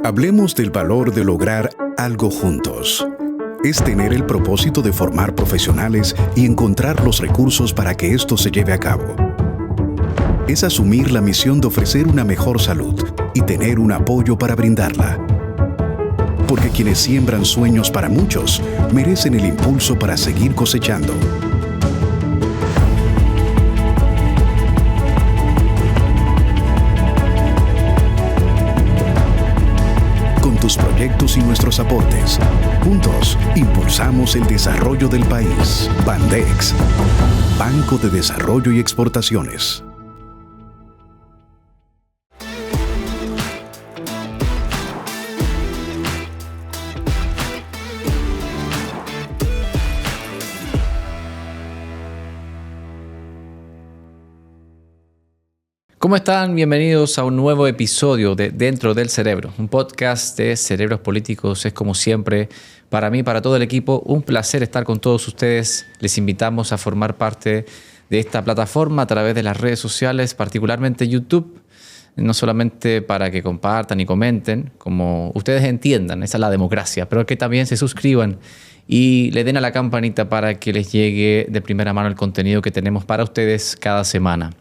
Hablemos del valor de lograr algo juntos. Es tener el propósito de formar profesionales y encontrar los recursos para que esto se lleve a cabo. Es asumir la misión de ofrecer una mejor salud y tener un apoyo para brindarla. Porque quienes siembran sueños para muchos merecen el impulso para seguir cosechando. Con tus proyectos y nuestros aportes, juntos impulsamos el desarrollo del país. Bandex, Banco de Desarrollo y Exportaciones. ¿Cómo están? Bienvenidos a un nuevo episodio de Dentro del Cerebro, un podcast de Cerebros Políticos. Es como siempre, para mí, para todo el equipo, un placer estar con todos ustedes. Les invitamos a formar parte de esta plataforma a través de las redes sociales, particularmente YouTube, no solamente para que compartan y comenten, como ustedes entiendan, esa es la democracia, pero que también se suscriban y le den a la campanita para que les llegue de primera mano el contenido que tenemos para ustedes cada semana.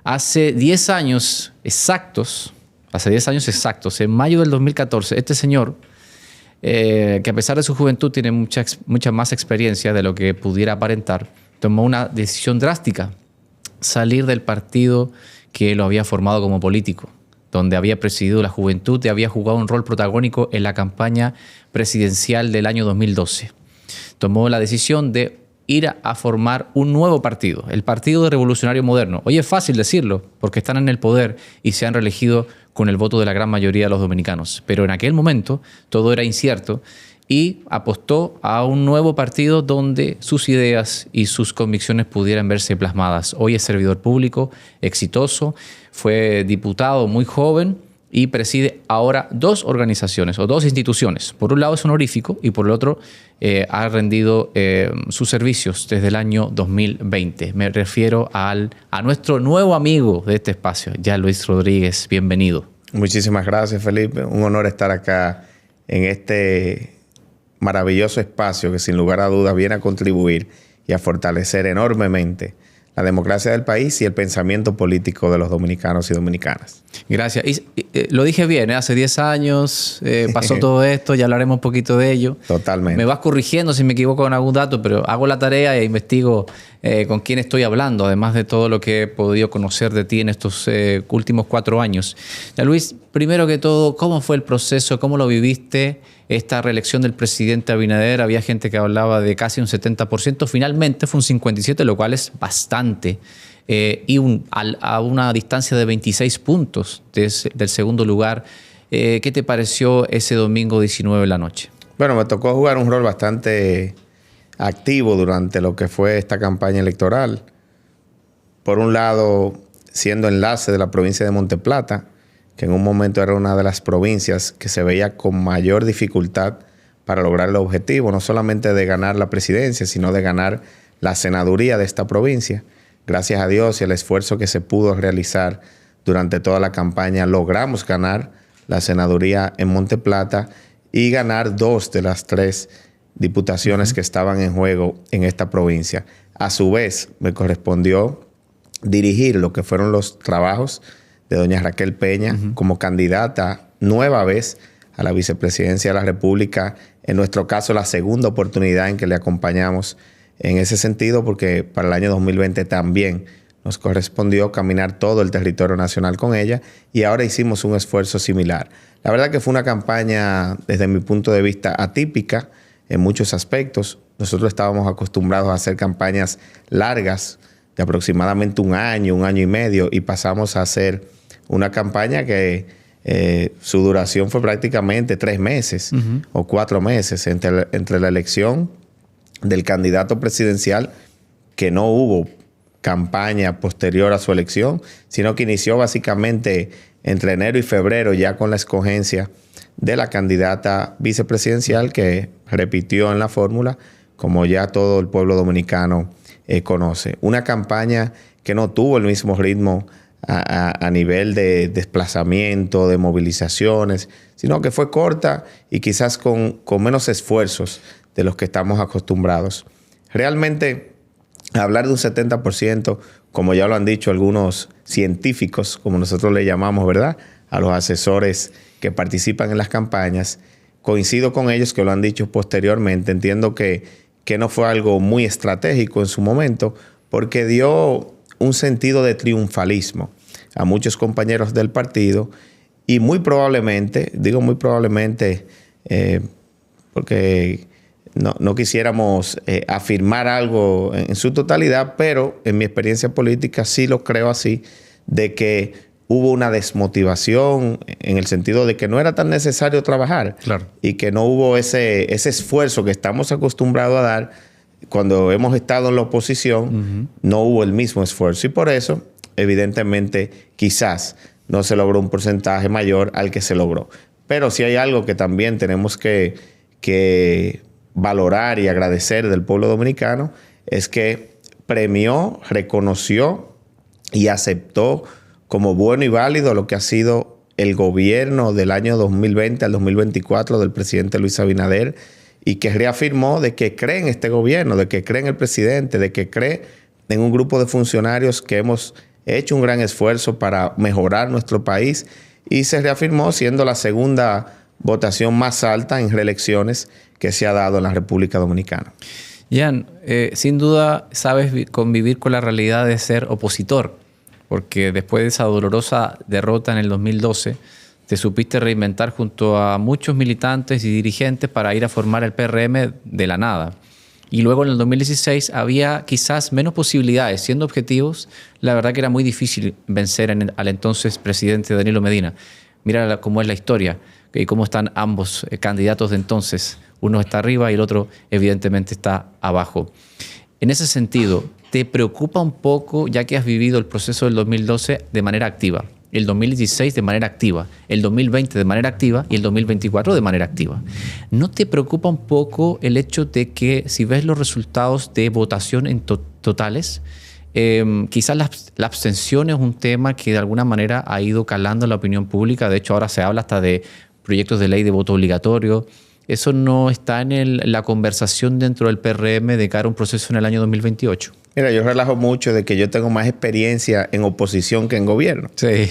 Hace 10 años exactos, en mayo del 2014, este señor, que a pesar de su juventud tiene mucha más experiencia de lo que pudiera aparentar, tomó una decisión drástica: salir del partido que lo había formado como político, donde había presidido la juventud y había jugado un rol protagónico en la campaña presidencial del año 2012. Tomó la decisión de ir a formar un nuevo partido, el Partido Revolucionario Moderno. Hoy es fácil decirlo porque están en el poder y se han reelegido con el voto de la gran mayoría de los dominicanos. Pero en aquel momento todo era incierto y apostó a un nuevo partido donde sus ideas y sus convicciones pudieran verse plasmadas. Hoy es servidor público, exitoso, fue diputado muy joven y preside ahora dos organizaciones o dos instituciones. Por un lado es honorífico y por el otro ha rendido sus servicios desde el año 2020. Me refiero a nuestro nuevo amigo de este espacio, Jean Luis Rodríguez. Bienvenido. Muchísimas gracias, Felipe. Un honor estar acá en este maravilloso espacio que sin lugar a dudas viene a contribuir y a fortalecer enormemente la democracia del país y el pensamiento político de los dominicanos y dominicanas. Gracias. Y lo dije bien, hace 10 años pasó todo esto, ya hablaremos un poquito de ello. Totalmente. Me vas corrigiendo si me equivoco en algún dato, pero hago la tarea e investigo con quién estoy hablando, además de todo lo que he podido conocer de ti en estos últimos 4 años. Ya, Luis, primero que todo, ¿cómo fue el proceso? ¿Cómo lo viviste? Esta reelección del presidente Abinader, había gente que hablaba de casi un 70%, finalmente fue un 57%, lo cual es bastante, y a una distancia de 26 puntos del segundo lugar. ¿Qué te pareció ese domingo 19 de la noche? Bueno, me tocó jugar un rol bastante activo durante lo que fue esta campaña electoral. Por un lado, siendo enlace de la provincia de Monteplata, que en un momento era una de las provincias que se veía con mayor dificultad para lograr el objetivo, no solamente de ganar la presidencia, sino de ganar la senaduría de esta provincia. Gracias a Dios y al esfuerzo que se pudo realizar durante toda la campaña, logramos ganar la senaduría en Monteplata y ganar 2 de las 3 diputaciones que estaban en juego en esta provincia. A su vez, me correspondió dirigir lo que fueron los trabajos de doña Raquel Peña como candidata nueva vez a la vicepresidencia de la República. En nuestro caso, la segunda oportunidad en que le acompañamos en ese sentido, porque para el año 2020 también nos correspondió caminar todo el territorio nacional con ella y ahora hicimos un esfuerzo similar. La verdad que fue una campaña, desde mi punto de vista, atípica en muchos aspectos. Nosotros estábamos acostumbrados a hacer campañas largas de aproximadamente un año y medio, y pasamos a hacer una campaña que su duración fue prácticamente 3 meses o 4 meses entre la elección del candidato presidencial, que no hubo campaña posterior a su elección, sino que inició básicamente entre enero y febrero ya con la escogencia de la candidata vicepresidencial, que repitió en la fórmula, como ya todo el pueblo dominicano conoce. Una campaña que no tuvo el mismo ritmo a nivel de desplazamiento, de movilizaciones, sino que fue corta y quizás con menos esfuerzos de los que estamos acostumbrados. Realmente, hablar de un 70%, como ya lo han dicho algunos científicos, como nosotros le llamamos, ¿verdad?, a los asesores que participan en las campañas, coincido con ellos que lo han dicho posteriormente. Entiendo que no fue algo muy estratégico en su momento, porque dio un sentido de triunfalismo a muchos compañeros del partido y muy probablemente, digo muy probablemente, porque no quisiéramos afirmar algo en su totalidad, pero en mi experiencia política sí lo creo así, de que hubo una desmotivación en el sentido de que no era tan necesario trabajar. Claro. Y que no hubo ese esfuerzo que estamos acostumbrados a dar cuando hemos estado en la oposición. No hubo el mismo esfuerzo. Y por eso, evidentemente, quizás no se logró un porcentaje mayor al que se logró. Pero sí hay algo que también tenemos que valorar y agradecer del pueblo dominicano, es que premió, reconoció y aceptó como bueno y válido lo que ha sido el gobierno del año 2020 al 2024 del presidente Luis Abinader, y que reafirmó de que cree en este gobierno, de que cree en el presidente, de que cree en un grupo de funcionarios que hemos hecho un gran esfuerzo para mejorar nuestro país, y se reafirmó siendo la segunda votación más alta en reelecciones que se ha dado en la República Dominicana. Jan, sin duda sabes convivir con la realidad de ser opositor, porque después de esa dolorosa derrota en el 2012, te supiste reinventar junto a muchos militantes y dirigentes para ir a formar el PRM de la nada. Y luego en el 2016 había quizás menos posibilidades. Siendo objetivos, la verdad que era muy difícil vencer al entonces presidente Danilo Medina. Mira cómo es la historia y cómo están ambos candidatos de entonces. Uno está arriba y el otro evidentemente está abajo. En ese sentido, ¿te preocupa un poco, ya que has vivido el proceso del 2012 de manera activa, el 2016 de manera activa, el 2020 de manera activa y el 2024 de manera activa? ¿No te preocupa un poco el hecho de que, si ves los resultados de votación en totales, quizás la abstención es un tema que de alguna manera ha ido calando en la opinión pública? De hecho, ahora se habla hasta de proyectos de ley de voto obligatorio. ¿Eso no está en la conversación dentro del PRM de cara a un proceso en el año 2028? Mira, yo relajo mucho de que yo tengo más experiencia en oposición que en gobierno. Sí.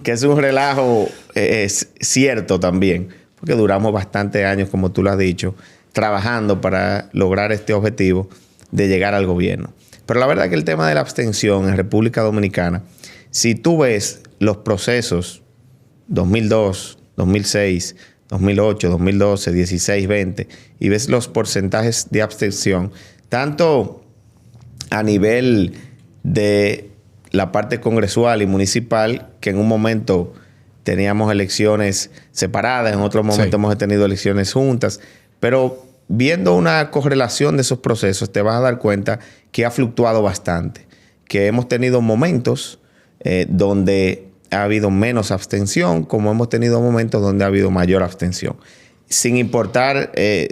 Que es un relajo es cierto también, porque duramos bastantes años, como tú lo has dicho, trabajando para lograr este objetivo de llegar al gobierno. Pero la verdad que el tema de la abstención en República Dominicana, si tú ves los procesos 2002, 2006, 2008, 2012, 16, 20, y ves los porcentajes de abstención, tanto a nivel de la parte congresual y municipal, que en un momento teníamos elecciones separadas, en otro momento hemos tenido elecciones juntas, pero viendo una correlación de esos procesos, te vas a dar cuenta que ha fluctuado bastante, que hemos tenido momentos donde ha habido menos abstención, como hemos tenido momentos donde ha habido mayor abstención, sin importar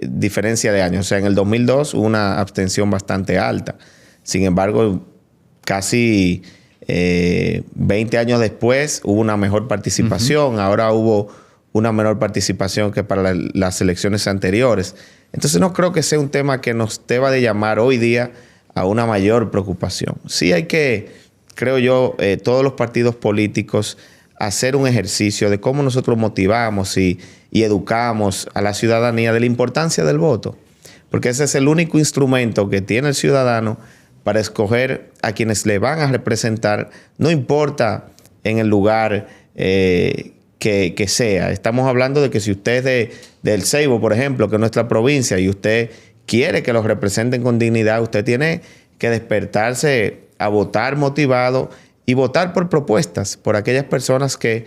diferencia de años. O sea, en el 2002 hubo una abstención bastante alta. Sin embargo, casi 20 años después hubo una mejor participación. Ahora hubo una menor participación que para las elecciones anteriores. Entonces no creo que sea un tema que nos deba de llamar hoy día a una mayor preocupación. Sí hay que, creo yo, todos los partidos políticos hacer un ejercicio de cómo nosotros motivamos y educamos a la ciudadanía de la importancia del voto. Porque ese es el único instrumento que tiene el ciudadano para escoger a quienes le van a representar, no importa en el lugar que sea. Estamos hablando de que si usted es del Ceibo, por ejemplo, que es nuestra provincia, y usted quiere que los representen con dignidad, usted tiene que despertarse a votar motivado y votar por propuestas, por aquellas personas que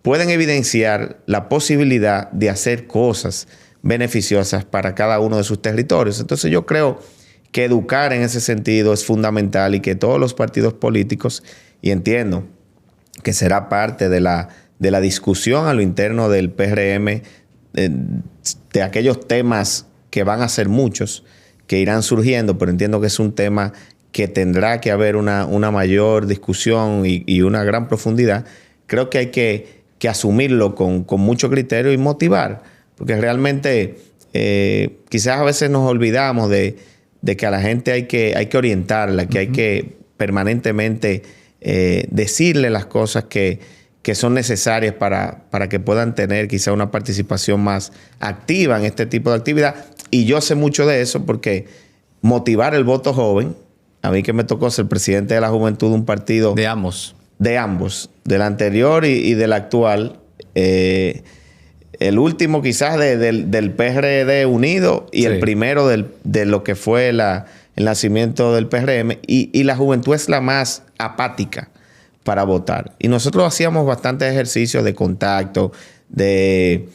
pueden evidenciar la posibilidad de hacer cosas beneficiosas para cada uno de sus territorios. Entonces yo creo que educar en ese sentido es fundamental y que todos los partidos políticos, y entiendo que será parte de la discusión a lo interno del PRM, de aquellos temas que van a ser muchos, que irán surgiendo, pero entiendo que es un tema que tendrá que haber una mayor discusión y una gran profundidad, creo que hay que asumirlo con mucho criterio y motivar, porque realmente quizás a veces nos olvidamos de que a la gente hay que orientarla, que hay que permanentemente decirle las cosas que son necesarias para que puedan tener quizá una participación más activa en este tipo de actividad. Y yo sé mucho de eso porque motivar el voto joven, a mí que me tocó ser presidente de la juventud de un partido... De ambos, del anterior y del actual. El último quizás del PRD unido y el primero de lo que fue el nacimiento del PRM. Y la juventud es la más apática para votar. Y nosotros hacíamos bastantes ejercicios de contacto, de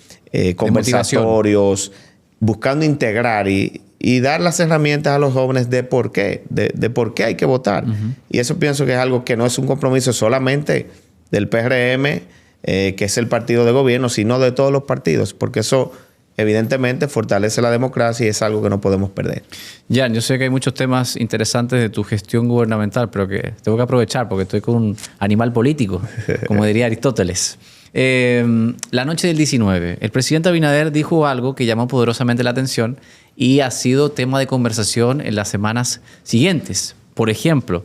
conversatorios, buscando integrar y dar las herramientas a los jóvenes de por qué, de por qué hay que votar. Y eso pienso que es algo que no es un compromiso solamente del PRM, que es el partido de gobierno, sino de todos los partidos, porque eso evidentemente fortalece la democracia y es algo que no podemos perder. Jan, yo sé que hay muchos temas interesantes de tu gestión gubernamental, pero que tengo que aprovechar porque estoy con un animal político, como diría Aristóteles. La noche del 19, el presidente Abinader dijo algo que llamó poderosamente la atención y ha sido tema de conversación en las semanas siguientes. Por ejemplo,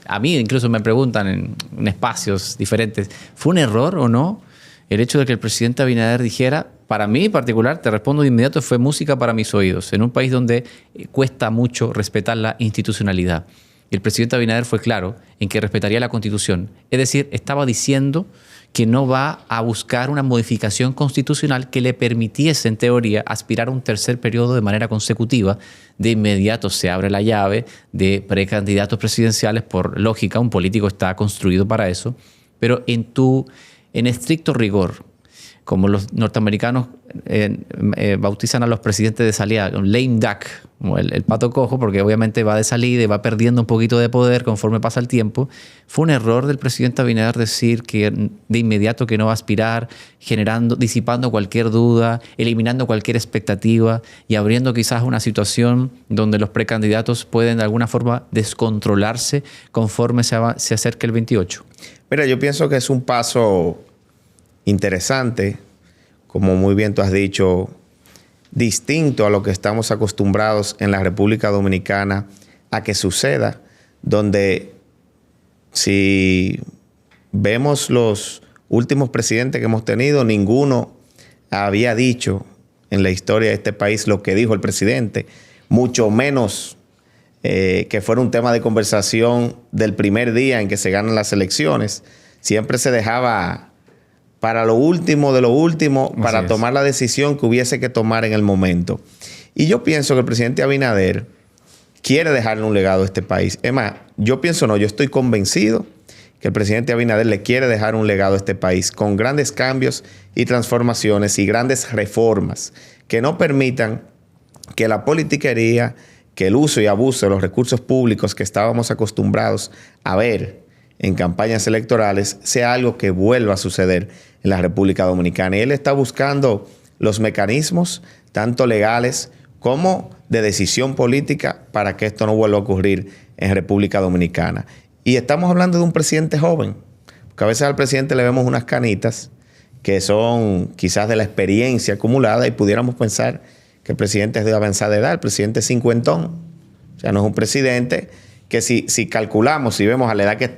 a mí incluso me preguntan en espacios diferentes, ¿fue un error o no el hecho de que el presidente Abinader dijera, para mí en particular, te respondo de inmediato, fue música para mis oídos, en un país donde cuesta mucho respetar la institucionalidad? El presidente Abinader fue claro en que respetaría la Constitución. Es decir, estaba diciendo que no va a buscar una modificación constitucional que le permitiese, en teoría, aspirar a un tercer periodo de manera consecutiva. De inmediato se abre la llave de precandidatos presidenciales. Por lógica, un político está construido para eso. Pero en estricto rigor, como los norteamericanos bautizan a los presidentes de salida, un lame duck, como el pato cojo, porque obviamente va de salida y va perdiendo un poquito de poder conforme pasa el tiempo. Fue un error del presidente Abinader decir que de inmediato que no va a aspirar, disipando cualquier duda, eliminando cualquier expectativa y abriendo quizás una situación donde los precandidatos pueden de alguna forma descontrolarse conforme se acerque el 28. Mira, yo pienso que es un paso interesante, como muy bien tú has dicho, distinto a lo que estamos acostumbrados en la República Dominicana a que suceda, donde si vemos los últimos presidentes que hemos tenido, ninguno había dicho en la historia de este país lo que dijo el presidente, mucho menos que fuera un tema de conversación del primer día en que se ganan las elecciones. Siempre se dejaba para lo último de lo último, para tomar la decisión que hubiese que tomar en el momento. Y yo pienso que el presidente Abinader quiere dejarle un legado a este país. Es más, yo estoy convencido que el presidente Abinader le quiere dejar un legado a este país con grandes cambios y transformaciones y grandes reformas que no permitan que la politiquería, que el uso y abuso de los recursos públicos que estábamos acostumbrados a ver en campañas electorales sea algo que vuelva a suceder en la República Dominicana. Y él está buscando los mecanismos, tanto legales como de decisión política, para que esto no vuelva a ocurrir en República Dominicana. Y estamos hablando de un presidente joven, porque a veces al presidente le vemos unas canitas que son quizás de la experiencia acumulada y pudiéramos pensar que el presidente es de avanzada edad, el presidente es cincuentón. O sea, no es un presidente que si calculamos, si vemos a la edad que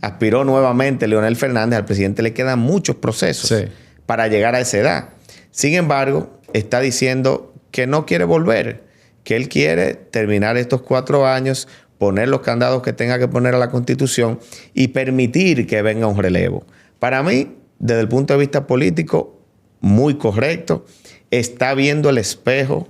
aspiró nuevamente Leonel Fernández, al presidente le quedan muchos procesos para llegar a esa edad. Sin embargo, está diciendo que no quiere volver, que él quiere terminar estos 4 años, poner los candados que tenga que poner a la Constitución y permitir que venga un relevo. Para mí, desde el punto de vista político, muy correcto. Está viendo el espejo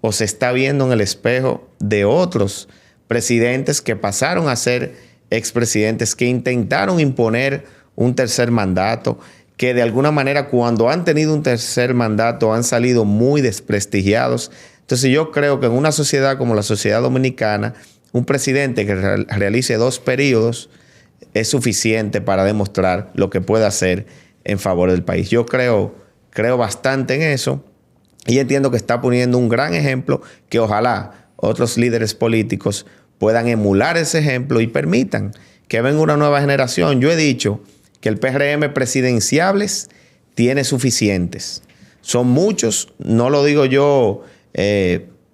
o se está viendo en el espejo de otros presidentes que pasaron a ser expresidentes, que intentaron imponer un tercer mandato, que de alguna manera cuando han tenido un tercer mandato han salido muy desprestigiados. Entonces yo creo que en una sociedad como la sociedad dominicana, un presidente que realice 2 periodos es suficiente para demostrar lo que puede hacer en favor del país. Yo creo bastante en eso y entiendo que está poniendo un gran ejemplo que ojalá otros líderes políticos puedan emular ese ejemplo y permitan que venga una nueva generación. Yo he dicho que el PRM presidenciables tiene suficientes. Son muchos, no lo digo yo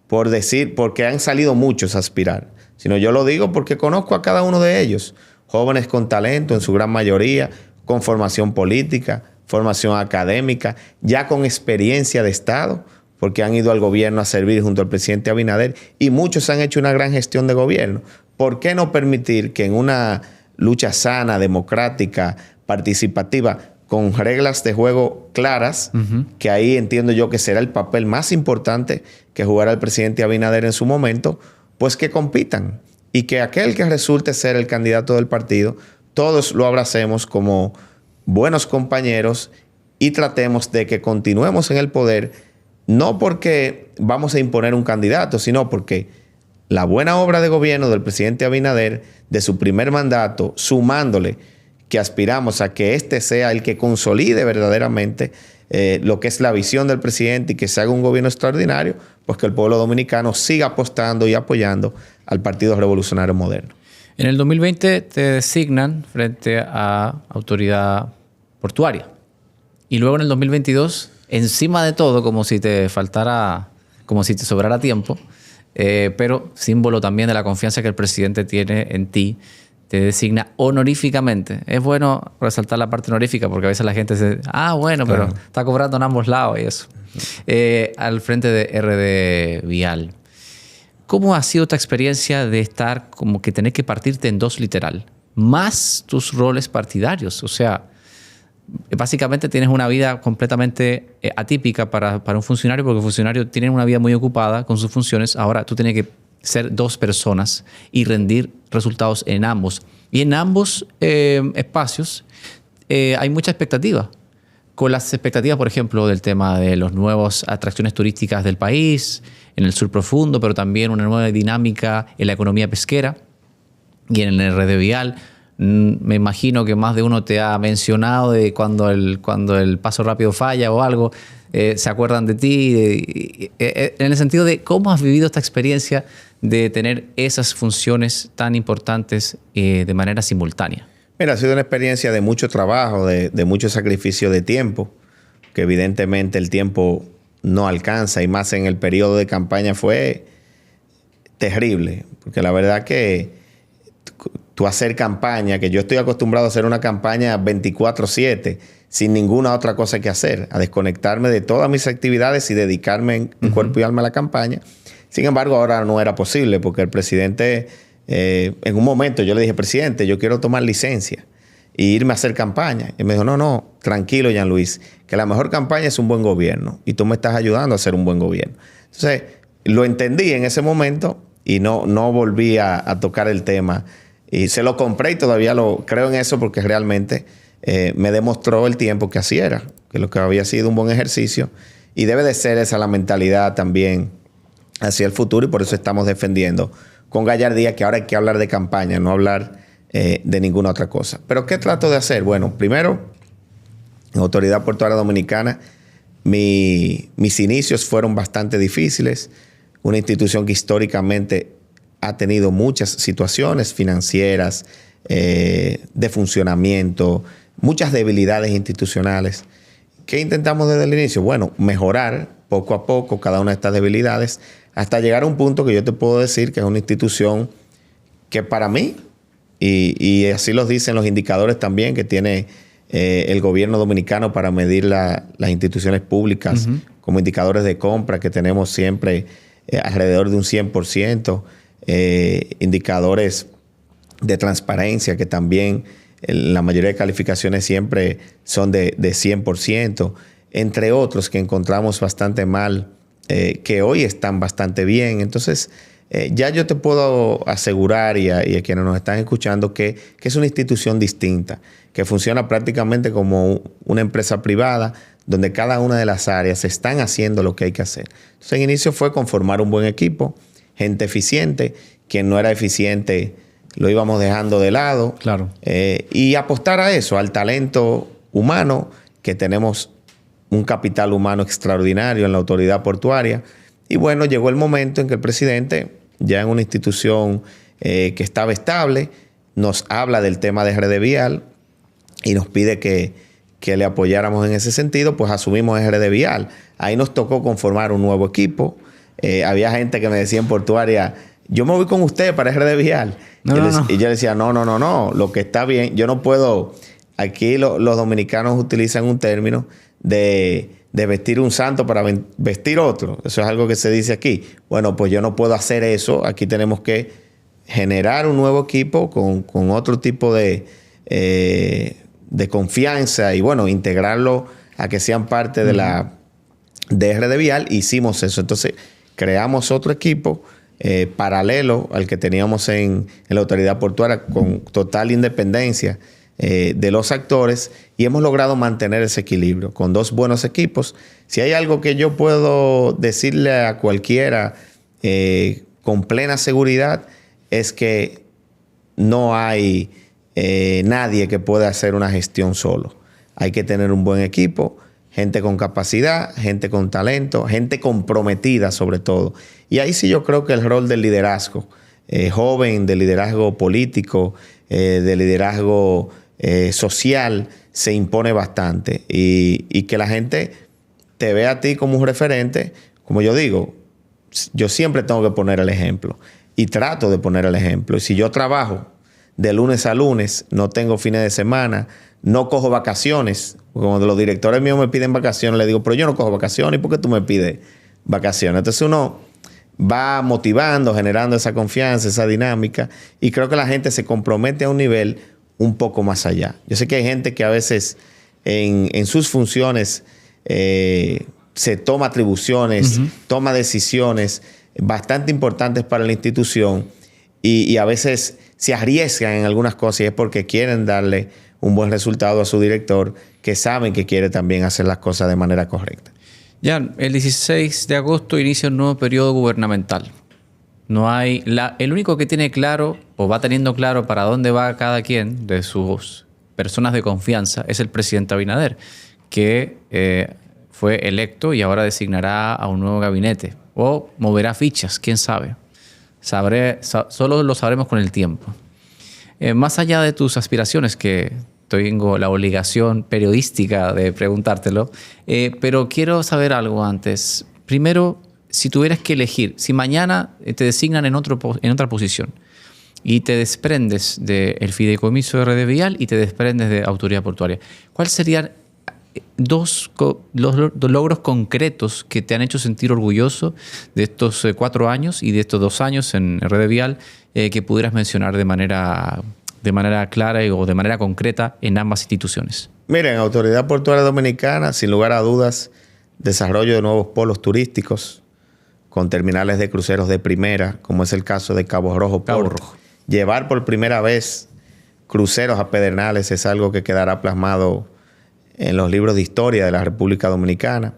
por decir, porque han salido muchos a aspirar, sino yo lo digo porque conozco a cada uno de ellos. Jóvenes con talento, en su gran mayoría, con formación política, formación académica, ya con experiencia de Estado, porque han ido al gobierno a servir junto al presidente Abinader y muchos han hecho una gran gestión de gobierno. ¿Por qué no permitir que en una lucha sana, democrática, participativa, con reglas de juego claras, que ahí entiendo yo que será el papel más importante que jugará el presidente Abinader en su momento, pues que compitan y que aquel que resulte ser el candidato del partido, todos lo abracemos como buenos compañeros y tratemos de que continuemos en el poder, no porque vamos a imponer un candidato, sino porque la buena obra de gobierno del presidente Abinader, de su primer mandato, sumándole que aspiramos a que este sea el que consolide verdaderamente lo que es la visión del presidente y que se haga un gobierno extraordinario, pues que el pueblo dominicano siga apostando y apoyando al Partido Revolucionario Moderno. En el 2020 te designan frente a autoridad portuaria. Y luego en el 2022, encima de todo, como si te faltara, como si te sobrara tiempo, pero símbolo también de la confianza que el presidente tiene en ti, te designa honoríficamente. Es bueno resaltar la parte honorífica porque a veces la gente dice, bueno, claro, pero está cobrando en ambos lados y eso. Al frente de RD Vial. ¿Cómo ha sido tu experiencia de estar como que tener que partirte en dos literal? Más tus roles partidarios. O sea, básicamente tienes una vida completamente atípica para un funcionario porque el funcionario tiene una vida muy ocupada con sus funciones. Ahora tú tienes que ser dos personas y rendir resultados en ambos. Y en ambos espacios hay mucha expectativa. Con las expectativas, por ejemplo, del tema de las nuevas atracciones turísticas del país, en el sur profundo, pero también una nueva dinámica en la economía pesquera y en el RD Vial. Me imagino que más de uno te ha mencionado de cuando el paso rápido falla o algo, se acuerdan de ti, en el sentido de cómo has vivido esta experiencia de tener esas funciones tan importantes de manera simultánea. Mira, ha sido una experiencia de mucho trabajo, de mucho sacrificio de tiempo, que evidentemente el tiempo no alcanza y más en el periodo de campaña fue terrible, porque la verdad que tú hacer campaña, que yo estoy acostumbrado a hacer una campaña 24/7 sin ninguna otra cosa que hacer, a desconectarme de todas mis actividades y dedicarme en cuerpo y alma a la campaña. Sin embargo, ahora no era posible porque el presidente, en un momento yo le dije, presidente, yo quiero tomar licencia e irme a hacer campaña. Y me dijo, no, tranquilo, Jean Luis, que la mejor campaña es un buen gobierno y tú me estás ayudando a hacer un buen gobierno. Entonces, lo entendí en ese momento y no volví a tocar el tema. Y se lo compré y todavía lo creo en eso porque realmente me demostró el tiempo que así era, que lo que había sido un buen ejercicio y debe de ser esa la mentalidad también hacia el futuro y por eso estamos defendiendo con gallardía que ahora hay que hablar de campaña, no hablar de ninguna otra cosa. ¿Pero qué trato de hacer? Bueno, primero, en Autoridad Portuaria Dominicana, mis inicios fueron bastante difíciles, una institución que históricamente ha tenido muchas situaciones financieras, de funcionamiento, muchas debilidades institucionales. ¿Qué intentamos desde el inicio? Bueno, mejorar poco a poco cada una de estas debilidades hasta llegar a un punto que yo te puedo decir que es una institución que para mí, y así los dicen los indicadores también que tiene el gobierno dominicano para medir las instituciones públicas como indicadores de compra que tenemos siempre alrededor de un 100%, indicadores de transparencia que también la mayoría de calificaciones siempre son de 100%, entre otros que encontramos bastante mal, que hoy están bastante bien. Entonces, ya yo te puedo asegurar y a quienes nos están escuchando que es una institución distinta, que funciona prácticamente como una empresa privada donde cada una de las áreas están haciendo lo que hay que hacer. Entonces, en inicio fue conformar un buen equipo, gente eficiente. Quien no era eficiente lo íbamos dejando de lado. Claro. Y apostar a eso, al talento humano, que tenemos un capital humano extraordinario en la autoridad portuaria. Y bueno, llegó el momento en que el presidente, ya en una institución que estaba estable, nos habla del tema de RD Vial y nos pide que le apoyáramos en ese sentido, pues asumimos RD Vial. Ahí nos tocó conformar un nuevo equipo. Había gente que me decía en Portuaria, yo me voy con usted para RD Vial. Y yo le decía, no, lo que está bien, yo no puedo. Aquí los dominicanos utilizan un término de vestir un santo para vestir otro. Eso es algo que se dice aquí. Bueno, pues yo no puedo hacer eso. Aquí tenemos que generar un nuevo equipo con otro tipo de confianza y, bueno, integrarlo a que sean parte de RD Vial. Hicimos eso. Entonces, creamos otro equipo paralelo al que teníamos en la autoridad portuaria, con total independencia de los actores, y hemos logrado mantener ese equilibrio con dos buenos equipos. Si hay algo que yo puedo decirle a cualquiera con plena seguridad, es que no hay nadie que pueda hacer una gestión solo. Hay que tener un buen equipo, gente con capacidad, gente con talento, gente comprometida sobre todo. Y ahí sí yo creo que el rol del liderazgo joven, de liderazgo político, de liderazgo social, se impone bastante. Y que la gente te vea a ti como un referente. Como yo digo, yo siempre tengo que poner el ejemplo. Y trato de poner el ejemplo. Y si yo trabajo de lunes a lunes, no tengo fines de semana, no cojo vacaciones. Cuando los directores míos me piden vacaciones, les digo, pero yo no cojo vacaciones. ¿Y por qué tú me pides vacaciones? Entonces uno va motivando, generando esa confianza, esa dinámica. Y creo que la gente se compromete a un nivel un poco más allá. Yo sé que hay gente que a veces en sus funciones se toma atribuciones, toma decisiones bastante importantes para la institución y a veces se arriesgan en algunas cosas, y es porque quieren darle un buen resultado a su director, que saben que quiere también hacer las cosas de manera correcta. Jan, el 16 de agosto inicia un nuevo periodo gubernamental. No hay el único que tiene claro o va teniendo claro para dónde va cada quien de sus personas de confianza es el presidente Abinader, que fue electo y ahora designará a un nuevo gabinete o moverá fichas, quién sabe. Solo lo sabremos con el tiempo. Más allá de tus aspiraciones, que tengo la obligación periodística de preguntártelo, pero quiero saber algo antes. Primero, si tuvieras que elegir, si mañana te designan en otra posición y te desprendes del fideicomiso de RD Vial y te desprendes de autoridad portuaria, ¿cuáles serían los logros concretos que te han hecho sentir orgulloso de estos 4 años y de estos 2 años en RD Vial, que pudieras mencionar de manera clara o de manera concreta en ambas instituciones? Miren, Autoridad Portuaria Dominicana, sin lugar a dudas, desarrollo de nuevos polos turísticos con terminales de cruceros de primera, como es el caso de Cabo Rojo. Llevar por primera vez cruceros a Pedernales es algo que quedará plasmado en los libros de historia de la República Dominicana.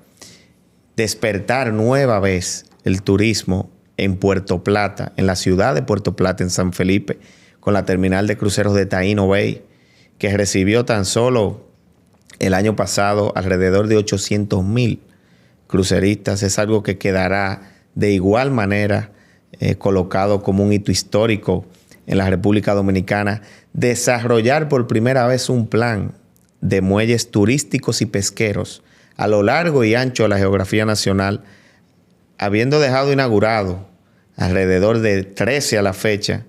Despertar nueva vez el turismo en Puerto Plata, en la ciudad de Puerto Plata, en San Felipe, con la terminal de cruceros de Taino Bay, que recibió tan solo el año pasado alrededor de 800,000 cruceristas. Es algo que quedará de igual manera colocado como un hito histórico en la República Dominicana. Desarrollar por primera vez un plan de muelles turísticos y pesqueros a lo largo y ancho de la geografía nacional, habiendo dejado inaugurado alrededor de 13 a la fecha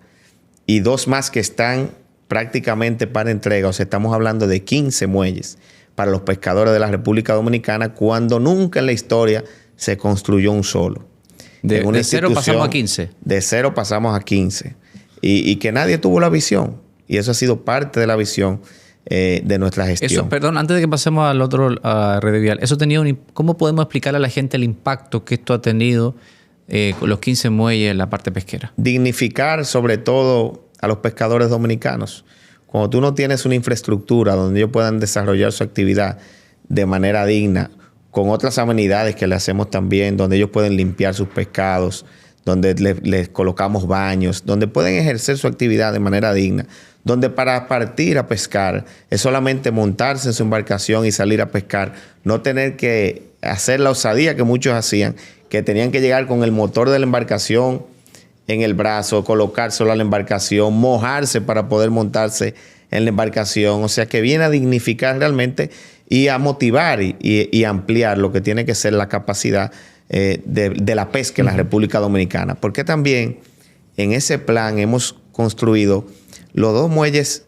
y 2 más que están prácticamente para entrega. O sea, estamos hablando de 15 muelles para los pescadores de la República Dominicana, cuando nunca en la historia se construyó un solo. De 0 pasamos a 15. De 0 pasamos a 15. Y que nadie tuvo la visión. Y eso ha sido parte de la visión de nuestra gestión. Eso, perdón, antes de que pasemos al otro, a RD Vial, eso tenía ¿cómo podemos explicarle a la gente el impacto que esto ha tenido con los 15 muelles en la parte pesquera? Dignificar sobre todo a los pescadores dominicanos. Cuando tú no tienes una infraestructura donde ellos puedan desarrollar su actividad de manera digna, con otras amenidades que le hacemos también, donde ellos pueden limpiar sus pescados, donde les colocamos baños, donde pueden ejercer su actividad de manera digna, donde para partir a pescar es solamente montarse en su embarcación y salir a pescar, no tener que hacer la osadía que muchos hacían, que tenían que llegar con el motor de la embarcación en el brazo, colocárselo a la embarcación, mojarse para poder montarse en la embarcación. O sea, que viene a dignificar realmente y a motivar y ampliar lo que tiene que ser la capacidad de la pesca en la República Dominicana. Porque también en ese plan hemos construido los 2 muelles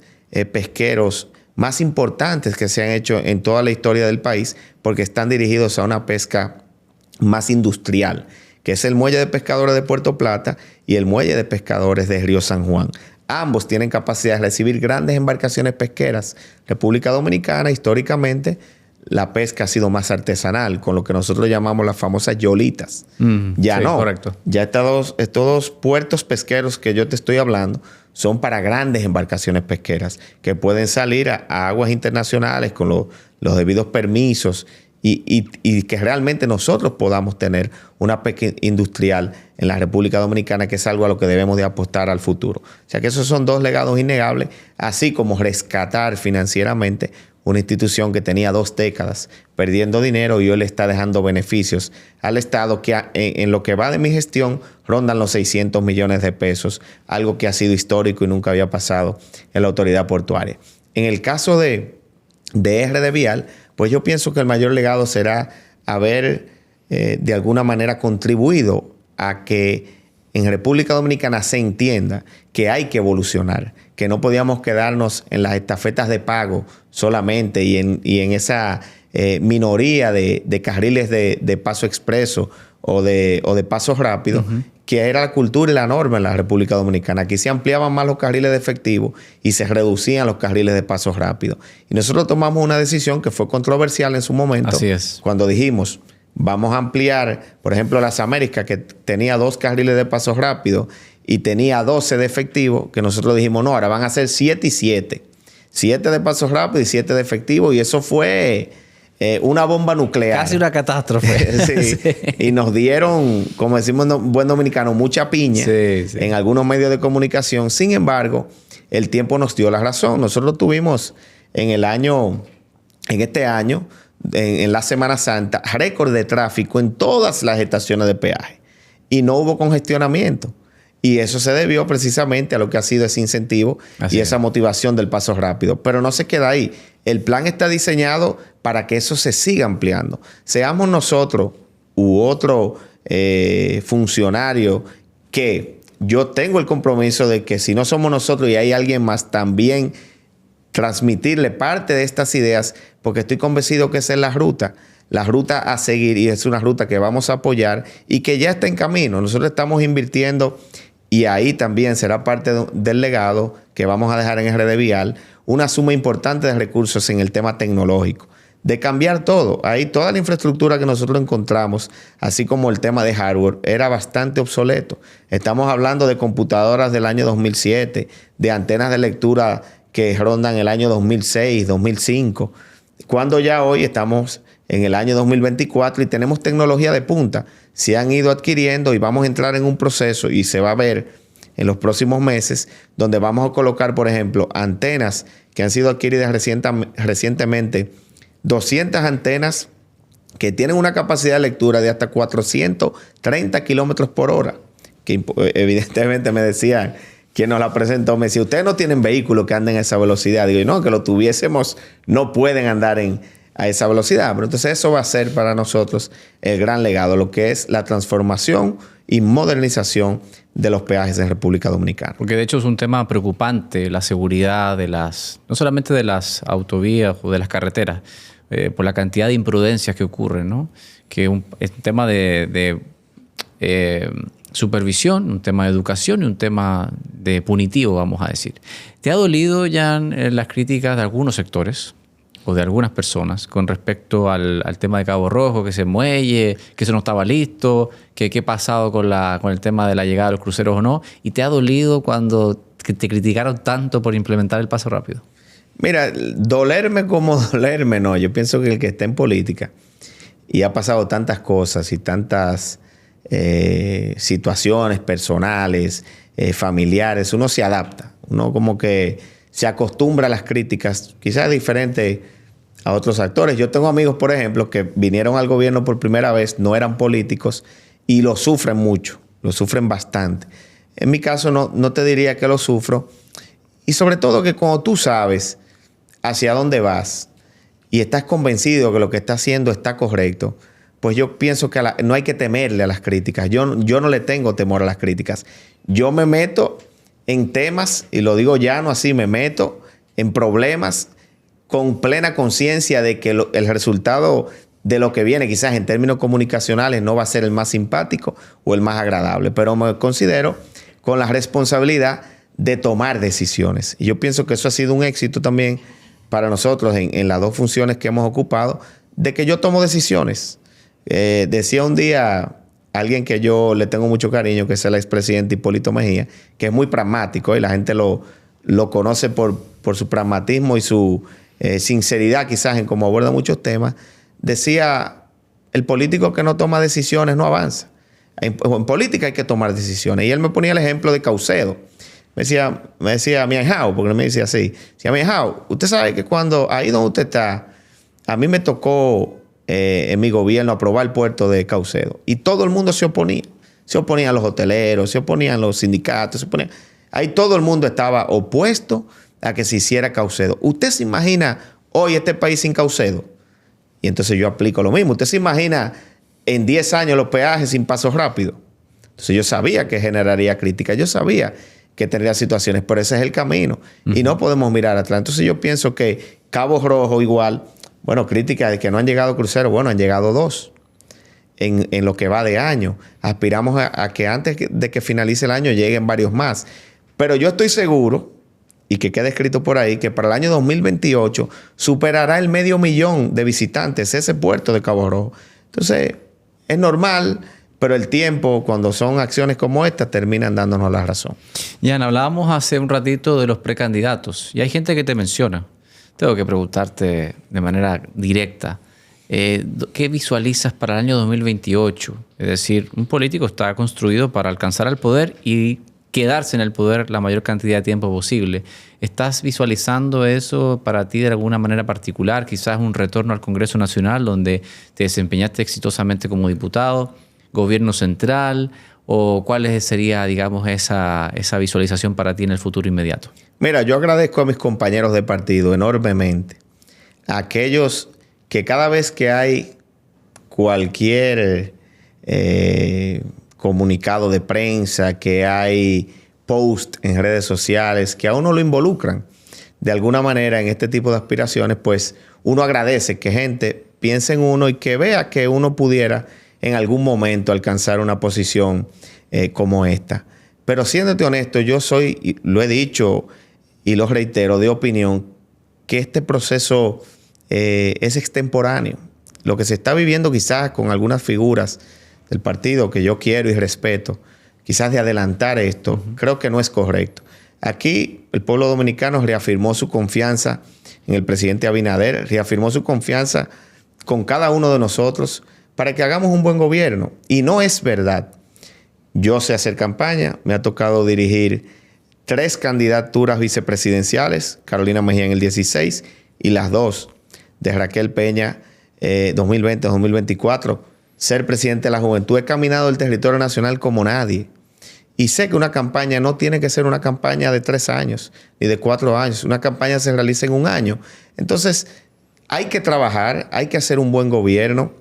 pesqueros más importantes que se han hecho en toda la historia del país, porque están dirigidos a una pesca más industrial, que es el muelle de pescadores de Puerto Plata y el muelle de pescadores de Río San Juan. Ambos tienen capacidad de recibir grandes embarcaciones pesqueras. República Dominicana, históricamente, la pesca ha sido más artesanal, con lo que nosotros llamamos las famosas yolitas. Ya sí, no. Correcto. Ya estos 2 puertos pesqueros que yo te estoy hablando son para grandes embarcaciones pesqueras que pueden salir a aguas internacionales con los debidos permisos y que realmente nosotros podamos tener una pesca industrial en la República Dominicana, que es algo a lo que debemos de apostar al futuro. O sea que esos son 2 legados innegables, así como rescatar financieramente una institución que tenía 2 décadas perdiendo dinero y hoy le está dejando beneficios al Estado que en lo que va de mi gestión rondan los 600 millones de pesos, algo que ha sido histórico y nunca había pasado en la autoridad portuaria. En el caso de RD Vial, pues yo pienso que el mayor legado será haber de alguna manera contribuido a que en República Dominicana se entienda que hay que evolucionar, que no podíamos quedarnos en las estafetas de pago solamente y en esa minoría de carriles de paso expreso o de paso rápido, que era la cultura y la norma en la República Dominicana. Aquí se ampliaban más los carriles de efectivo y se reducían los carriles de paso rápido. Y nosotros tomamos una decisión que fue controversial en su momento. Así es. Cuando dijimos, vamos a ampliar, por ejemplo, las Américas, que tenía 2 carriles de paso rápido y tenía 12 de efectivo, que nosotros dijimos, no, ahora van a ser 7 y 7. 7 de paso rápido y 7 de efectivo. Y eso fue una bomba nuclear. Casi una catástrofe. Sí. Sí. Y nos dieron, como decimos en buen dominicano, mucha piña en algunos medios de comunicación. Sin embargo, el tiempo nos dio la razón. Nosotros tuvimos en este año, en la Semana Santa, récord de tráfico en todas las estaciones de peaje. Y no hubo congestionamiento. Y eso se debió precisamente a lo que ha sido ese incentivo y esa motivación del paso rápido. Pero no se queda ahí. El plan está diseñado para que eso se siga ampliando. Seamos nosotros u otro funcionario, que yo tengo el compromiso de que si no somos nosotros y hay alguien más, también transmitirle parte de estas ideas, porque estoy convencido que esa es la ruta a seguir, y es una ruta que vamos a apoyar y que ya está en camino. Nosotros estamos invirtiendo, y ahí también será parte del legado que vamos a dejar en RD Vial, una suma importante de recursos en el tema tecnológico, de cambiar todo. Ahí toda la infraestructura que nosotros encontramos, así como el tema de hardware, era bastante obsoleto. Estamos hablando de computadoras del año 2007, de antenas de lectura que rondan el año 2006, 2005, cuando ya hoy estamos en el año 2024 y tenemos tecnología de punta. Se han ido adquiriendo y vamos a entrar en un proceso, y se va a ver en los próximos meses, donde vamos a colocar, por ejemplo, antenas que han sido adquiridas recientemente, 200 antenas que tienen una capacidad de lectura de hasta 430 kilómetros por hora, que evidentemente me decían, quien nos la presentó, me decía, ustedes no tienen vehículos que anden a esa velocidad. Digo, no, que lo tuviésemos, no pueden andar a esa velocidad. Pero entonces eso va a ser para nosotros el gran legado, lo que es la transformación y modernización de los peajes en República Dominicana. Porque de hecho es un tema preocupante, la seguridad de no solamente de las autovías o de las carreteras, por la cantidad de imprudencias que ocurren, ¿no? Que es un tema de supervisión, un tema de educación y un tema de punitivo, vamos a decir. ¿Te ha dolido, Jan, las críticas de algunos sectores o de algunas personas con respecto al tema de Cabo Rojo, que se muelle, que eso no estaba listo, que qué ha pasado con el tema de la llegada de los cruceros o no? ¿Y te ha dolido cuando te criticaron tanto por implementar el paso rápido? Mira, dolerme como dolerme, no. Yo pienso que el que está en política y ha pasado tantas cosas y tantas situaciones personales, familiares, uno se adapta. Uno como que se acostumbra a las críticas, quizás diferente a otros actores. Yo tengo amigos, por ejemplo, que vinieron al gobierno por primera vez, no eran políticos y lo sufren mucho, lo sufren bastante. En mi caso no te diría que lo sufro. Y sobre todo que cuando tú sabes hacia dónde vas y estás convencido que lo que estás haciendo está correcto, pues yo pienso que no hay que temerle a las críticas. Yo no le tengo temor a las críticas. Yo me meto en temas, y lo digo llano así, me meto en problemas con plena conciencia de que el resultado de lo que viene, quizás en términos comunicacionales, no va a ser el más simpático o el más agradable, pero me considero con la responsabilidad de tomar decisiones. Y yo pienso que eso ha sido un éxito también para nosotros en las dos funciones que hemos ocupado, de que yo tomo decisiones. Decía un día alguien que yo le tengo mucho cariño, que es el expresidente Hipólito Mejía, que es muy pragmático y la gente lo conoce por su pragmatismo y su sinceridad quizás en cómo aborda muchos temas. Decía, el político que no toma decisiones no avanza. En política hay que tomar decisiones. Y él me ponía el ejemplo de Caucedo. Me decía, Mienjao, porque me decía así. Decía, Mienjao, usted sabe que cuando ahí donde usted está, a mí me tocó en mi gobierno aprobar el puerto de Caucedo. Y todo el mundo se oponía. Se oponían los hoteleros, se oponían los sindicatos, se oponían. Ahí todo el mundo estaba opuesto a que se hiciera Caucedo. ¿Usted se imagina hoy este país sin Caucedo? Y entonces yo aplico lo mismo. ¿Usted se imagina en 10 años los peajes sin pasos rápidos? Entonces yo sabía que generaría crítica. Yo sabía que tendría situaciones, pero ese es el camino. Y no podemos mirar atrás. Entonces yo pienso que Cabo Rojo igual, bueno, crítica de que no han llegado cruceros. Bueno, han llegado 2 en lo que va de año. Aspiramos a que antes de que finalice el año lleguen varios más. Pero yo estoy seguro, y que quede escrito por ahí, que para el año 2028 superará el 500,000 de visitantes ese puerto de Cabo Rojo. Entonces, es normal, pero el tiempo, cuando son acciones como estas, terminan dándonos la razón. Jan, hablábamos hace un ratito de los precandidatos y hay gente que te menciona. Tengo que preguntarte de manera directa, ¿qué visualizas para el año 2028? Es decir, un político está construido para alcanzar el poder y quedarse en el poder la mayor cantidad de tiempo posible. ¿Estás visualizando eso para ti de alguna manera particular? Quizás un retorno al Congreso Nacional donde te desempeñaste exitosamente como diputado, gobierno central, o cuál sería, digamos, esa visualización para ti en el futuro inmediato. Mira, yo agradezco a mis compañeros de partido enormemente. A aquellos que cada vez que hay cualquier comunicado de prensa, que hay post en redes sociales, que a uno lo involucran de alguna manera en este tipo de aspiraciones, pues uno agradece que gente piense en uno y que vea que uno pudiera en algún momento alcanzar una posición como esta. Pero siéndote honesto, yo soy, lo he dicho y lo reitero, de opinión que este proceso es extemporáneo. Lo que se está viviendo quizás con algunas figuras del partido que yo quiero y respeto, quizás de adelantar esto, creo que no es correcto. Aquí el pueblo dominicano reafirmó su confianza en el presidente Abinader, reafirmó su confianza con cada uno de nosotros para que hagamos un buen gobierno. Y no es verdad. Yo sé hacer campaña, me ha tocado dirigir 3 candidaturas vicepresidenciales, Carolina Mejía en el 16 y las 2 de Raquel Peña 2020-2024. Ser presidente de la juventud. He caminado el territorio nacional como nadie. Y sé que una campaña no tiene que ser una campaña de 3 años ni de 4 años. Una campaña se realiza en 1 año. Entonces, hay que trabajar, hay que hacer un buen gobierno.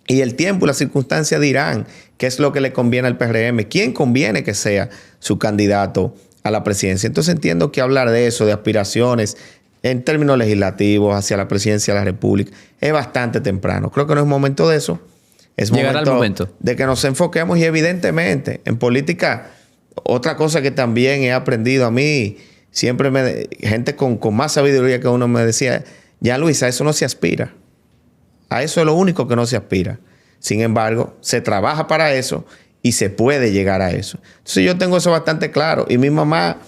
Y el tiempo y las circunstancias dirán qué es lo que le conviene al PRM, quién conviene que sea su candidato a la presidencia. Entonces entiendo que hablar de eso, de aspiraciones en términos legislativos hacia la presidencia de la República, es bastante temprano. Creo que no es momento de eso. Es momento de que nos enfoquemos y evidentemente en política, otra cosa que también he aprendido a mí, siempre gente con más sabiduría que uno me decía, ya Luis, a eso no se aspira. A eso es lo único que no se aspira. Sin embargo, se trabaja para eso y se puede llegar a eso. Entonces yo tengo eso bastante claro. Y mi mamá,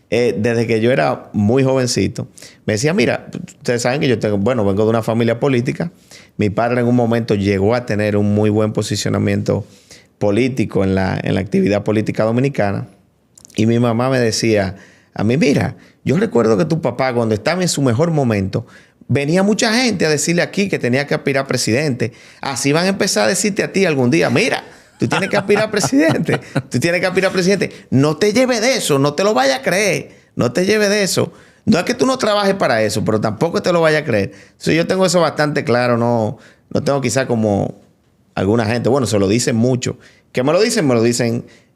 desde que yo era muy jovencito, me decía, mira, ustedes saben que yo vengo de una familia política. Mi padre en un momento llegó a tener un muy buen posicionamiento político en la actividad política dominicana. Y mi mamá me decía a mí, mira, yo recuerdo que tu papá cuando estaba en su mejor momento, venía mucha gente a decirle aquí que tenía que aspirar a presidente. Así van a empezar a decirte a ti algún día, mira, Tú tienes que aspirar a presidente. Tú tienes que aspirar a presidente. No te lleves de eso. No te lo vayas a creer. No te lleves de eso. No es que tú no trabajes para eso, pero tampoco te lo vayas a creer. Entonces, yo tengo eso bastante claro. No tengo quizá como alguna gente. Bueno, se lo dicen mucho. ¿Qué me lo dicen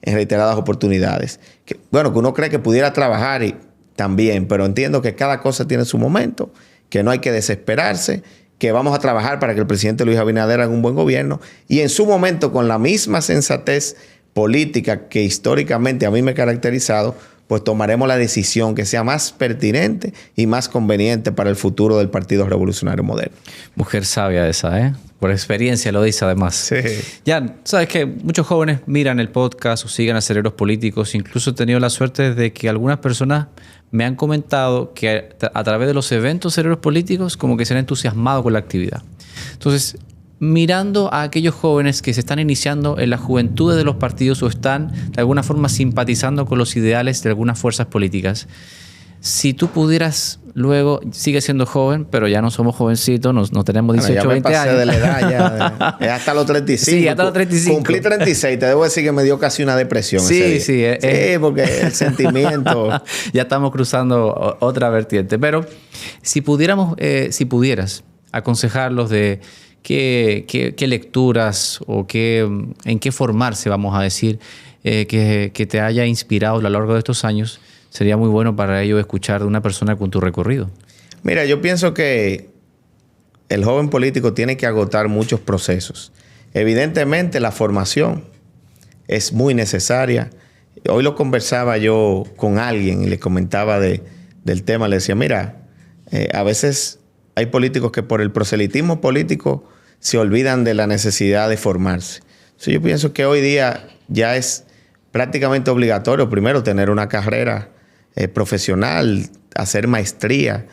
en reiteradas oportunidades. Que uno cree que pudiera trabajar y también, pero entiendo que cada cosa tiene su momento, que no hay que desesperarse, que vamos a trabajar para que el presidente Luis Abinader haga un buen gobierno y en su momento, con la misma sensatez política que históricamente a mí me ha caracterizado, pues tomaremos la decisión que sea más pertinente y más conveniente para el futuro del Partido Revolucionario Moderno. Mujer sabia esa, ¿eh? Por experiencia lo dice además. Sí. Ya, sabes que muchos jóvenes miran el podcast o siguen a Cerebros Políticos. Incluso he tenido la suerte de que algunas personas me han comentado que a través de los eventos Cerebros Políticos como que se han entusiasmado con la actividad. Entonces, mirando a aquellos jóvenes que se están iniciando en la juventud de los partidos o están de alguna forma simpatizando con los ideales de algunas fuerzas políticas, si tú pudieras luego, sigue siendo joven, pero ya no somos jovencitos, no tenemos 18 o 20 años. Ya me pasé de la edad, ya hasta los 35. Sí, hasta los 35. Cumplí 36, te debo decir que me dio casi una depresión sí, ese día. Sí, porque el sentimiento... Ya estamos cruzando otra vertiente. Pero si pudieras aconsejarlos de qué lecturas o en qué formarse, vamos a decir, que te haya inspirado a lo largo de estos años, sería muy bueno para ello escuchar de una persona con tu recorrido. Mira, yo pienso que el joven político tiene que agotar muchos procesos. Evidentemente, la formación es muy necesaria. Hoy lo conversaba yo con alguien y le comentaba del tema. Le decía, mira, a veces hay políticos que por el proselitismo político se olvidan de la necesidad de formarse. Entonces, yo pienso que hoy día ya es prácticamente obligatorio, primero, tener una carrera profesional, hacer maestría,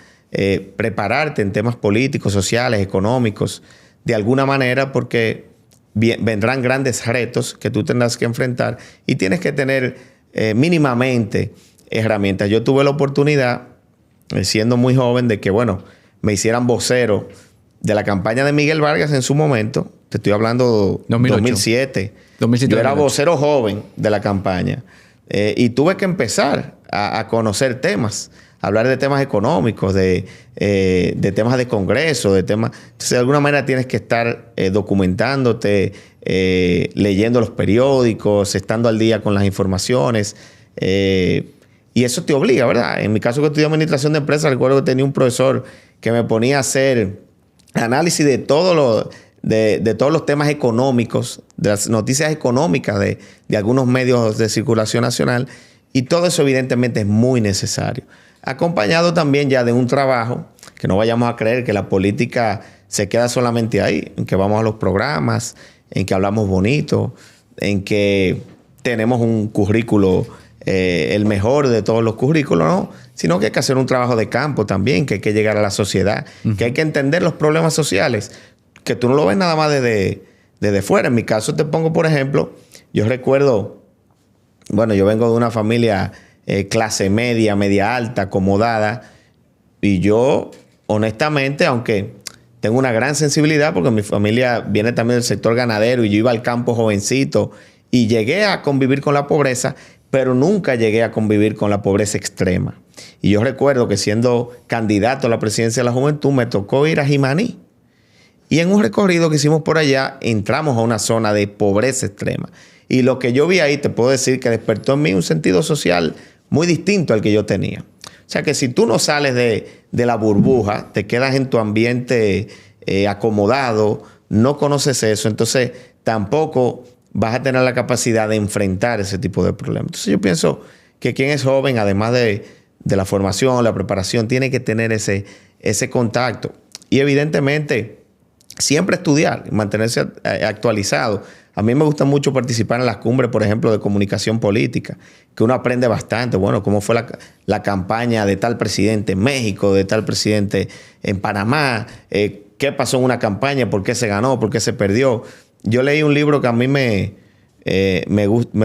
prepararte en temas políticos, sociales, económicos, de alguna manera, porque vendrán grandes retos que tú tendrás que enfrentar y tienes que tener mínimamente herramientas. Yo tuve la oportunidad, siendo muy joven, de que, me hicieran vocero de la campaña de Miguel Vargas en su momento. Te estoy hablando 2007. Yo era vocero joven de la campaña y tuve que empezar a conocer temas, a hablar de temas económicos, de temas de congreso, de temas... Entonces, de alguna manera tienes que estar documentándote, leyendo los periódicos, estando al día con las informaciones. Y eso te obliga, ¿verdad? En mi caso, que estudié administración de empresas, recuerdo que tenía un profesor que me ponía a hacer análisis de todos los temas económicos, de las noticias económicas de algunos medios de circulación nacional. Y todo eso evidentemente es muy necesario. Acompañado también ya de un trabajo, que no vayamos a creer que la política se queda solamente ahí, en que vamos a los programas, en que hablamos bonito, en que tenemos un currículo, el mejor de todos los currículos, no, sino que hay que hacer un trabajo de campo también, que hay que llegar a la sociedad, que hay que entender los problemas sociales, que tú no lo ves nada más desde fuera. En mi caso te pongo, por ejemplo, yo recuerdo, yo vengo de una familia clase media, media alta, acomodada, y yo, honestamente, aunque tengo una gran sensibilidad, porque mi familia viene también del sector ganadero, y yo iba al campo jovencito, y llegué a convivir con la pobreza, pero nunca llegué a convivir con la pobreza extrema. Y yo recuerdo que siendo candidato a la presidencia de la juventud, me tocó ir a Jimaní. Y en un recorrido que hicimos por allá, entramos a una zona de pobreza extrema. Y lo que yo vi ahí, te puedo decir que despertó en mí un sentido social muy distinto al que yo tenía. O sea que si tú no sales de la burbuja, te quedas en tu ambiente acomodado, no conoces eso, entonces tampoco vas a tener la capacidad de enfrentar ese tipo de problemas. Entonces yo pienso que quien es joven, además de la formación, la preparación, tiene que tener ese contacto. Y evidentemente, siempre estudiar, mantenerse actualizado. A mí me gusta mucho participar en las cumbres, por ejemplo, de comunicación política, que uno aprende bastante. Cómo fue la campaña de tal presidente en México, de tal presidente en Panamá, qué pasó en una campaña, por qué se ganó, por qué se perdió. Yo leí un libro que a mí me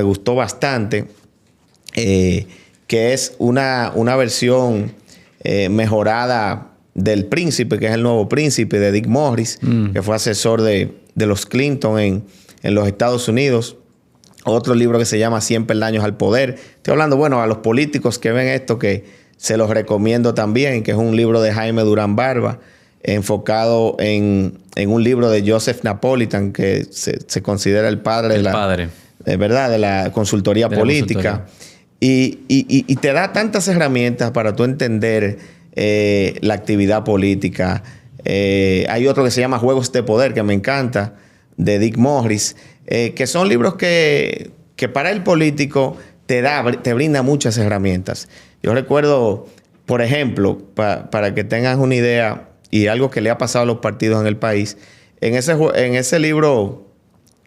gustó bastante, que es una versión mejorada del Príncipe, que es el nuevo Príncipe, de Dick Morris, que fue asesor de los Clinton en los Estados Unidos. Otro libro que se llama 100 peldaños al poder. Estoy hablando, bueno, a los políticos que ven esto, que se los recomiendo también, que es un libro de Jaime Durán Barba, enfocado en un libro de Joseph Napolitan, que se considera el padre de verdad, de la consultoría política. Y te da tantas herramientas para tú entender la actividad política. Hay otro que se llama Juegos de Poder, que me encanta, de Dick Morris, que son libros que para el político te brinda muchas herramientas. Yo recuerdo, por ejemplo, para que tengas una idea y algo que le ha pasado a los partidos en el país, en ese libro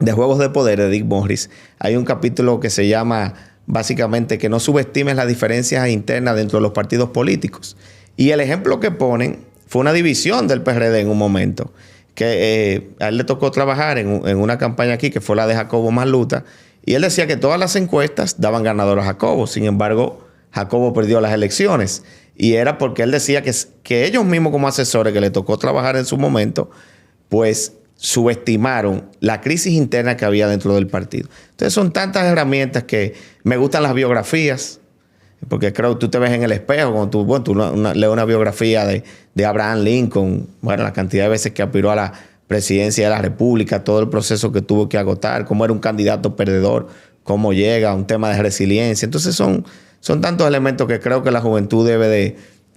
de Juegos de Poder de Dick Morris, hay un capítulo que se llama básicamente que no subestimes las diferencias internas dentro de los partidos políticos. Y el ejemplo que ponen fue una división del PRD en un momento, que a él le tocó trabajar en una campaña aquí, que fue la de Jacobo Magluta, y él decía que todas las encuestas daban ganador a Jacobo. Sin embargo, Jacobo perdió las elecciones. Y era porque él decía que ellos mismos como asesores que le tocó trabajar en su momento, pues subestimaron la crisis interna que había dentro del partido. Entonces son tantas herramientas que me gustan las biografías, porque creo que tú te ves en el espejo cuando tú lees una biografía de Abraham Lincoln, bueno, la cantidad de veces que aspiró a la presidencia de la República, todo el proceso que tuvo que agotar, cómo era un candidato perdedor, cómo llega, un tema de resiliencia. Entonces son tantos elementos que creo que la juventud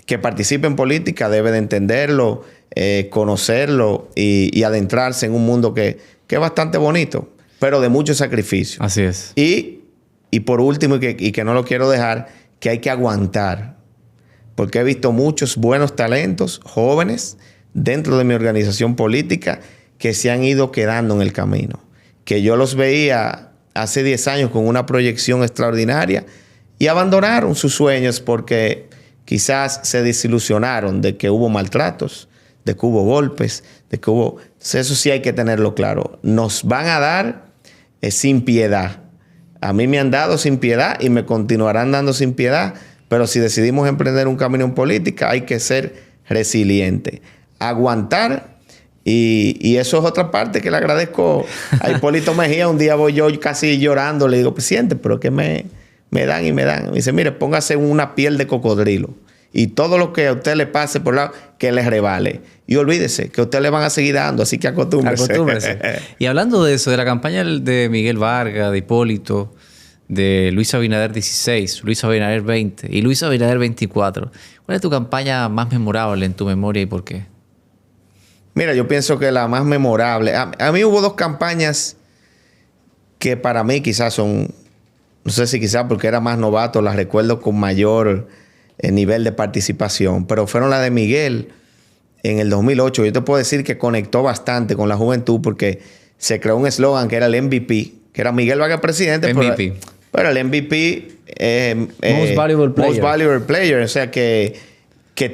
que participe en política debe de entenderlo, conocerlo y adentrarse en un mundo que es bastante bonito, pero de mucho sacrificio. Así es. Y por último, y que no lo quiero dejar, que hay que aguantar. Porque he visto muchos buenos talentos jóvenes dentro de mi organización política que se han ido quedando en el camino. Que yo los veía hace 10 años con una proyección extraordinaria y abandonaron sus sueños porque quizás se desilusionaron de que hubo maltratos, de que hubo golpes, de que hubo... Eso sí hay que tenerlo claro. Nos van a dar sin piedad. A mí me han dado sin piedad y me continuarán dando sin piedad, pero si decidimos emprender un camino en política hay que ser resiliente, aguantar, y eso es otra parte que le agradezco a Hipólito Mejía. Un día voy yo casi llorando, le digo, presidente, pero que me dan y me dan. Me dice, mire, póngase una piel de cocodrilo y todo lo que a usted le pase por lado, que le revale. Y olvídese que a usted le van a seguir dando, así que acostúmbrese. Y hablando de eso, de la campaña de Miguel Vargas, de Hipólito, de Luis Abinader 16, Luis Abinader 20 y Luis Abinader 24, ¿cuál es tu campaña más memorable en tu memoria y por qué? Mira, yo pienso que la más memorable... A mí hubo dos campañas que para mí quizás son... No sé si quizás porque era más novato, las recuerdo con mayor nivel de participación, pero fueron las de Miguel en el 2008. Yo te puedo decir que conectó bastante con la juventud porque se creó un eslogan que era el MVP, que era Miguel Vargas presidente, MVP. Pero el MVP... Most Valuable Player. O sea que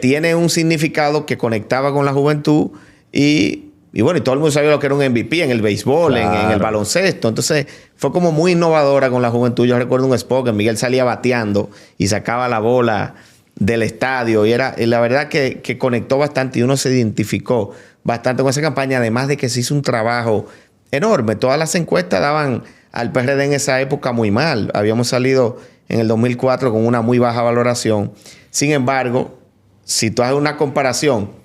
tiene un significado que conectaba con la juventud y bueno, y todo el mundo sabía lo que era un MVP en el béisbol, claro, en el baloncesto. Entonces, fue como muy innovadora con la juventud. Yo recuerdo un spot que Miguel salía bateando y sacaba la bola del estadio. Y la verdad que conectó bastante y uno se identificó bastante con esa campaña. Además de que se hizo un trabajo enorme. Todas las encuestas daban al PRD en esa época muy mal. Habíamos salido en el 2004 con una muy baja valoración. Sin embargo, si tú haces una comparación...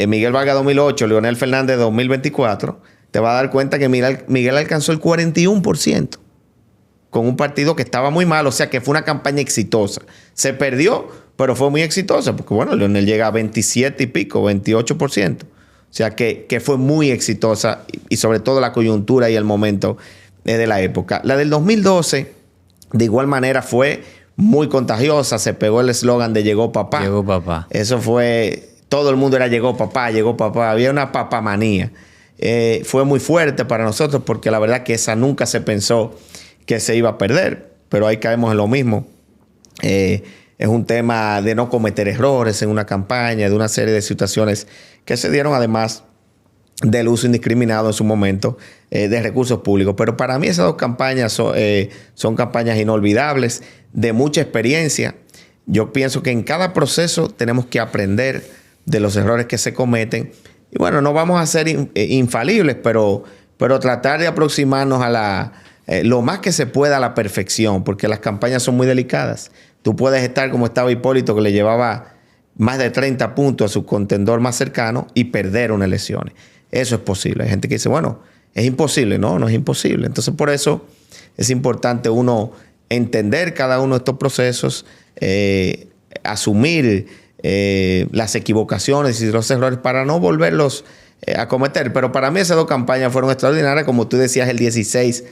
Miguel Vargas 2008, Leonel Fernández 2024, te vas a dar cuenta que Miguel alcanzó el 41% con un partido que estaba muy mal. O sea que fue una campaña exitosa. Se perdió, pero fue muy exitosa porque, bueno, Leonel llega a 27 y pico, 28%. O sea que fue muy exitosa y sobre todo la coyuntura y el momento de la época. La del 2012, de igual manera, fue muy contagiosa. Se pegó el eslogan de Llegó Papá. Llegó Papá. Eso fue... Todo el mundo era llegó papá. Había una papamanía. Fue muy fuerte para nosotros porque la verdad que esa nunca se pensó que se iba a perder. Pero ahí caemos en lo mismo. Es un tema de no cometer errores en una campaña, de una serie de situaciones que se dieron además del uso indiscriminado en su momento de recursos públicos. Pero para mí esas dos campañas son campañas inolvidables, de mucha experiencia. Yo pienso que en cada proceso tenemos que aprender de los errores que se cometen. Y bueno, no vamos a ser infalibles, pero pero tratar de aproximarnos a lo más que se pueda a la perfección, porque las campañas son muy delicadas. Tú puedes estar como estaba Hipólito, que le llevaba más de 30 puntos a su contendor más cercano y perder unas elecciones. Eso es posible. Hay gente que dice, bueno, es imposible. No es imposible. Entonces, por eso es importante uno entender cada uno de estos procesos, asumir las equivocaciones y los errores para no volverlos a cometer. Pero para mí esas dos campañas fueron extraordinarias. Como tú decías, el 16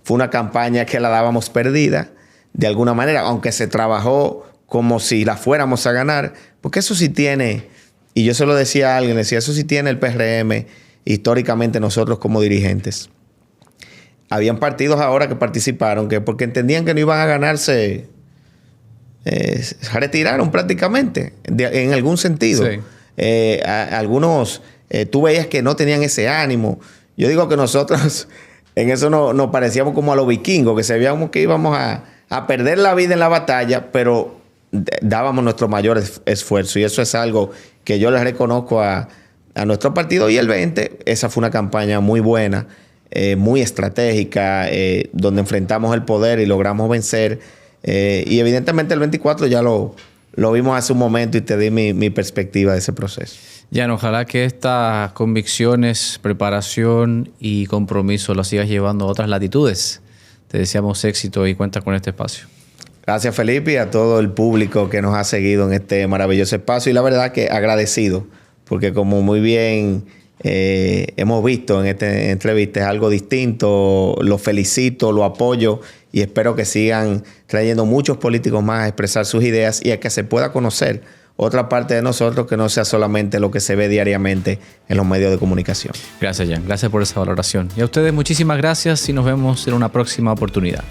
fue una campaña que la dábamos perdida de alguna manera, aunque se trabajó como si la fuéramos a ganar, porque eso sí tiene, y yo se lo decía a alguien, le decía, eso sí tiene el PRM históricamente nosotros como dirigentes. Habían partidos ahora que participaron que porque entendían que no iban a ganarse, se retiraron prácticamente, en algún sentido. Sí. Algunos, tú veías que no tenían ese ánimo. Yo digo que nosotros en eso nos parecíamos como a los vikingos, que sabíamos que íbamos a perder la vida en la batalla, pero dábamos nuestro mayor esfuerzo. Y eso es algo que yo les reconozco a nuestro partido. Y el 20, esa fue una campaña muy buena, muy estratégica, donde enfrentamos el poder y logramos vencer. Y evidentemente el 24 ya lo vimos hace un momento y te di mi perspectiva de ese proceso. Jan, ojalá que estas convicciones, preparación y compromiso las sigas llevando a otras latitudes. Te deseamos éxito y cuenta con este espacio. Gracias, Felipe, y a todo el público que nos ha seguido en este maravilloso espacio. Y la verdad que agradecido, porque como muy bien hemos visto en esta entrevista, es algo distinto. Lo felicito, lo apoyo y espero que sigan trayendo muchos políticos más a expresar sus ideas y a que se pueda conocer otra parte de nosotros que no sea solamente lo que se ve diariamente en los medios de comunicación. Gracias, Jan. Gracias por esa valoración. Y a ustedes muchísimas gracias y nos vemos en una próxima oportunidad.